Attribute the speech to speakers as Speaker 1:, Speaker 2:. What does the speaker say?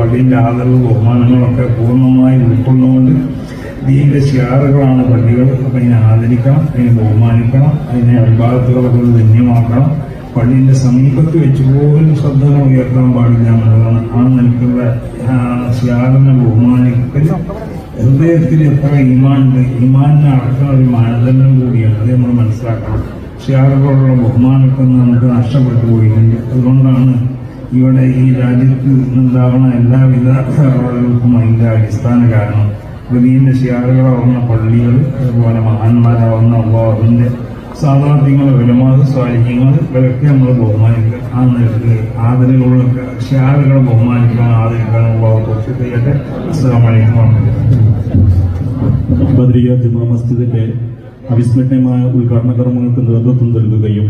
Speaker 1: പള്ളിന്റെ ആദരവ് ബഹുമാനങ്ങളൊക്കെ പൂർണ്ണമായി ഉൾക്കൊള്ളുകൊണ്ട് ദീന്റെ ശിയാറുകളാണ് പള്ളികൾ. അപ്പൊ അതിനെ ആദരിക്കണം, അതിനെ ബഹുമാനിക്കണം, അതിനെ അഭിഭാഗത്തുകളെ കൊണ്ട് ധന്യമാക്കണം. പള്ളിന്റെ സമീപത്ത് വെച്ച് പോലും ശ്രദ്ധകൾ ഉയർത്താൻ പാടില്ല എന്നുള്ളതാണ്. ആ നിലക്കുള്ള ശിയാറിനെ ബഹുമാനിക്കൽ ഹൃദയത്തിൽ എത്ര ഈമാനുണ്ട്, ഈമാനിനെ അടക്കുന്ന ഒരു മാനദണ്ഡം കൂടിയാണ്. അത് നമ്മൾ മനസ്സിലാക്കണം. ശിയാറുകളുള്ള ബഹുമാനമൊക്കെ നമുക്ക് നഷ്ടപ്പെട്ടു പോയിട്ടുണ്ട്. അതുകൊണ്ടാണ് ഇവിടെ ഈ രാജ്യത്ത് ഉണ്ടാവുന്ന എല്ലാവിധ ഇടപെടലുകൾക്കും അതിന്റെ അടിസ്ഥാന കാരണം ദീന്റെ ശിയാറുകളാവുന്ന പള്ളികൾ, അതുപോലെ മഹാന്മാരാവുന്ന അള്ളാഹുവിന്റെ സാധാർത്ഥ്യങ്ങൾ, വിലമാത് സ്വാലിഹ്യങ്ങൾ ഇവരൊക്കെ നമ്മൾ ബഹുമാനിക്കുക. ആ നിലക്ക് ആദരവുള്ള ശിയാറുകളെ ബഹുമാനിക്കാൻ ആദരിക്കാൻ അള്ളാഹു തൗഫീഖ് ചെയ്യട്ടെ. അസ്സലാമു അലൈക്കും.
Speaker 2: ബദരിയ ജുമാ മസ്ജിദിന്റെ അവിസ്മരണീയമായ ഉദ്ഘാടന കർമ്മങ്ങൾക്ക് നേതൃത്വം നൽകുകയും